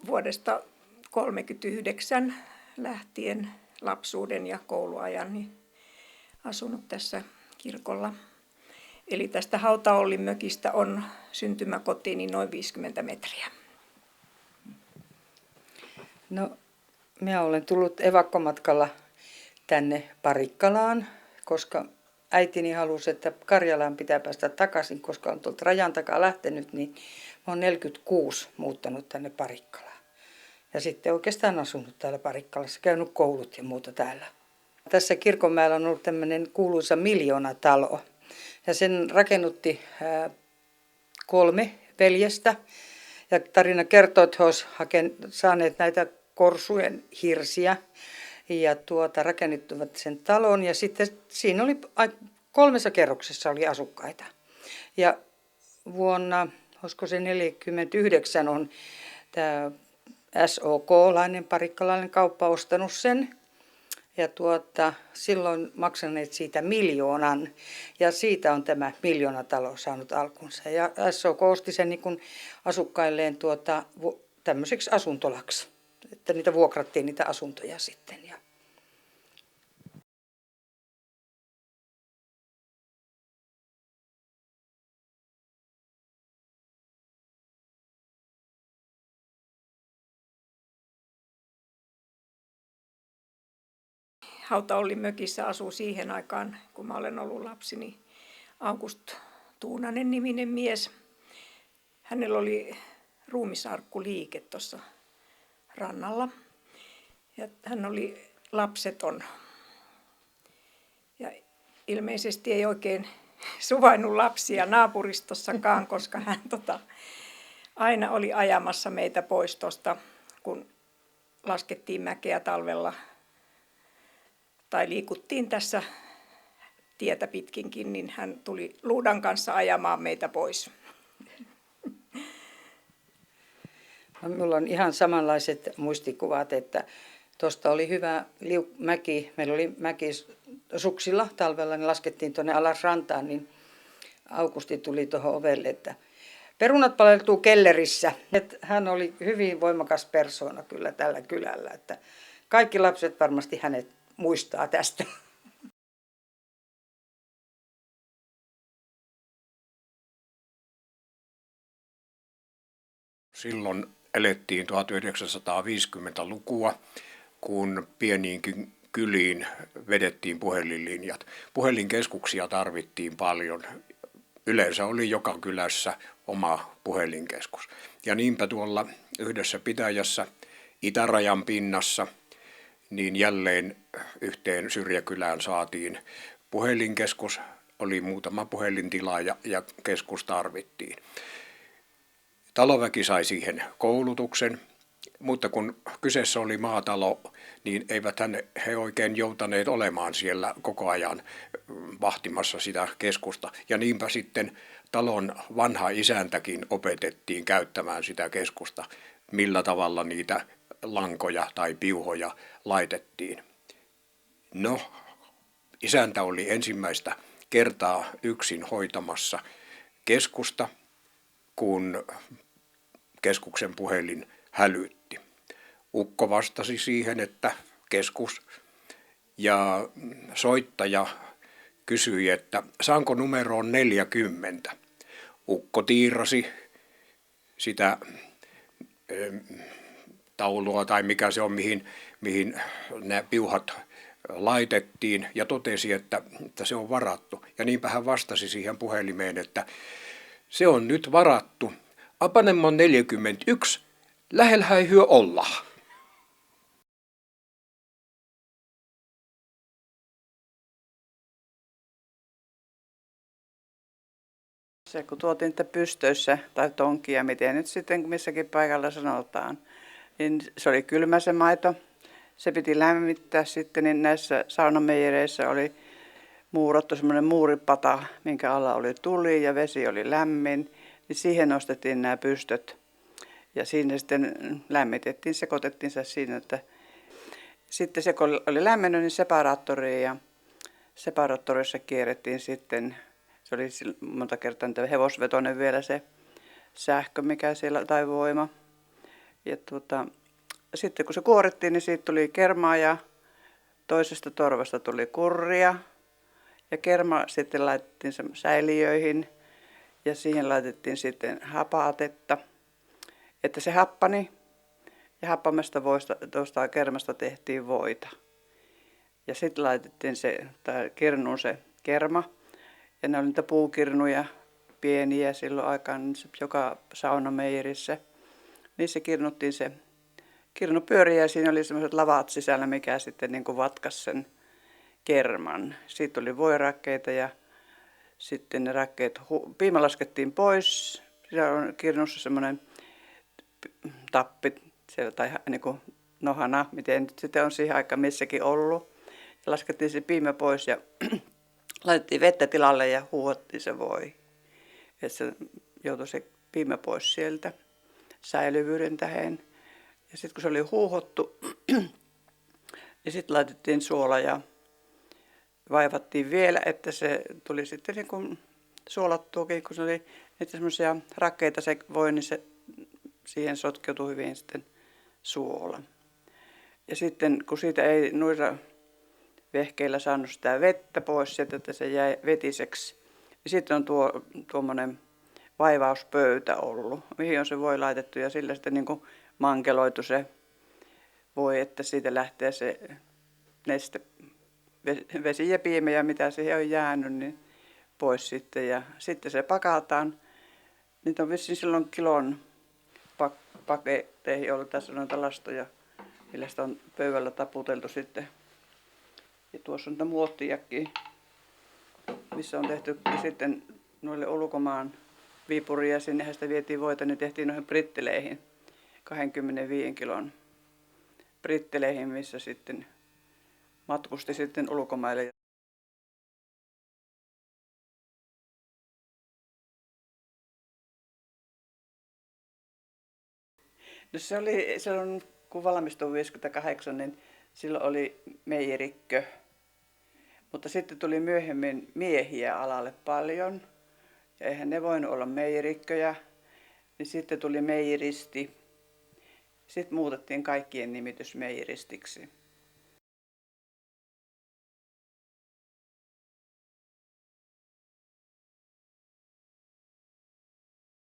vuodesta 1939 lähtien lapsuuden ja kouluajan niin asunut tässä kirkolla. Eli tästä Hautaollin mökistä on syntymäkotiini noin 50 metriä. No, minä olen tullut evakkomatkalla tänne Parikkalaan, koska äitini halusi, että Karjalaan pitää päästä takaisin, koska on tuolta rajan takaa lähtenyt, niin olen 46 muuttanut tänne Parikkalaan. Ja sitten oikeastaan asunut täällä Parikkalassa, käynyt koulut ja muuta täällä. Tässä Kirkonmäellä on ollut tämmöinen kuuluisa miljoonatalo. Ja sen rakennutti 3 veljestä. Ja tarina kertoo, että he olisivat saaneet näitä korsujen hirsiä ja rakennettuvat sen talon. Ja sitten siinä oli 3 kerroksessa oli asukkaita. Ja vuonna, olisiko se 1949, on tämä SOK-lainen parikkalainen kauppa ostanut sen. Ja silloin maksaneet siitä 1 000 000 ja siitä on tämä miljoonatalo saanut alkunsa. Ja SOK osti sen niin kuin asukkailleen tämmöiseksi asuntolaksi, että niitä vuokrattiin niitä asuntoja sitten. Hautaollin mökissä asuu siihen aikaan, kun mä olen ollut lapsi, niin August Tuunanen niminen mies. Hänellä oli ruumisarkkuliike tuossa rannalla. Ja hän oli lapseton. Ja ilmeisesti ei oikein suvainnut lapsia naapuristossakaan, koska hän aina oli ajamassa meitä pois tuosta, kun laskettiin mäkeä talvella. Tai liikuttiin tässä tietä pitkinkin, niin hän tuli luudan kanssa ajamaan meitä pois. No, minulla on ihan samanlaiset muistikuvat, että tuosta oli hyvä mäki. Meillä oli mäki suksilla talvella, niin laskettiin tuonne alas rantaan, niin Augusti tuli tuohon ovelle, että perunat paleltuu kellerissä. Että hän oli hyvin voimakas persoona kyllä tällä kylällä, että kaikki lapset varmasti hänet muistaa tästä. Silloin elettiin 1950-lukua, kun pieniinkin kyliin vedettiin puhelinlinjat. Puhelinkeskuksia tarvittiin paljon. Yleensä oli joka kylässä oma puhelinkeskus. Ja niinpä tuolla yhdessä pitäjässä itärajan pinnassa niin jälleen yhteen syrjäkylään saatiin puhelinkeskus, oli muutama puhelintila ja keskus tarvittiin. Taloväki sai siihen koulutuksen, mutta kun kyseessä oli maatalo, niin eivät he oikein joutaneet olemaan siellä koko ajan vahtimassa sitä keskusta. Ja niinpä sitten talon vanha isäntäkin opetettiin käyttämään sitä keskusta, millä tavalla niitä lankoja tai piuhoja laitettiin. No, isäntä oli ensimmäistä kertaa yksin hoitamassa keskusta, kun keskuksen puhelin hälytti. Ukko vastasi siihen, että keskus, ja soittaja kysyi, että saanko numeroon 40. Ukko tiirasi sitä taulua tai mikä se on, mihin nämä piuhat laitettiin ja totesi, että se on varattu. Ja niinpä hän vastasi siihen puhelimeen, että se on nyt varattu. Apanemman 41, lähellähän ei hyö olla. Se kun tuotiin niitä pystöissä tai tonkia, miten nyt sitten missäkin paikalla sanotaan, niin se oli kylmä se maito. Se piti lämmittää sitten, niin näissä saunameijereissä oli muurattu semmoinen muuripata, minkä alla oli tuli ja vesi oli lämmin. Niin siihen nostettiin nämä pystöt ja siinä sitten lämmitettiin, sekoitettiin se siinä, että sitten se kun oli lämmennyt, niin separaattoriin ja separaattorissa kierrettiin sitten. Se oli monta kertaa hevosvetoinen vielä se sähkö, mikä siellä, tai voima. Ja sitten kun se kuorittiin, niin siitä tuli kermaa ja toisesta torvesta tuli kurria. Ja kerma sitten laitettiin säiliöihin ja siihen laitettiin sitten hapaatetta, että se happani. Ja happamesta tuosta kermasta tehtiin voita. Ja sitten laitettiin kirnuun se kerma. Ja ne oli niitä puukirnuja, pieniä silloin aikaan joka saunameijerissä. Niissä kirnuttiin se kirnu pyöri ja siinä oli sellaiset lavat sisällä, mikä sitten niin kuin vatkasi sen kerman. Siitä oli voirakkeita ja sitten ne rakkeet, piimä laskettiin pois. Siellä on kirnussa semmoinen tappi siellä, tai niin kuin nohana, miten nyt sitten on siihen aikaan missäkin ollut. Ja laskettiin se piimä pois ja laitettiin vettä tilalle ja huuhottiin se voi. Että se joutui se piimä pois sieltä säilyvyyden tähden. Ja sitten kun se oli huuhottu, niin sitten laitettiin suola ja vaivattiin vielä, että se tuli sitten niin kuin suolattuakin, kun se oli niitä semmoisia rakkeita se voi, niin se siihen sotkeutui hyvin sitten suola. Ja sitten kun siitä ei noilla vehkeillä saanut sitä vettä pois sieltä, että se jäi vetiseksi, niin sitten on tuommoinen vaivauspöytä ollut, mihin on se voi laitettu ja sillä sitten niin kuin mankeloitu se voi, että siitä lähtee se neste, vesi ja piimä ja mitä siihen on jäänyt, niin pois sitten. Ja sitten se pakataan. Niitä on vissiin silloin kilon paketteihin ollut tässä noita lastoja, millä sitä on pöydällä taputeltu sitten. Ja tuossa on niitä muottiakin, missä on tehty sitten noille ulkomaan Viipuriin ja sinnehän sitä vietiin voita, niin tehtiin noihin britteleihin, 25 kilon britteleihin, missä sitten matkusti sitten ulkomaille. No silloin kun valmistui 58, niin silloin oli meijerikkö. Mutta sitten tuli myöhemmin miehiä alalle paljon. Ja eihän ne voinut olla meijerikköjä. Niin sitten tuli meijeristi. Sitten muutettiin kaikkien nimitys meijeristiksi.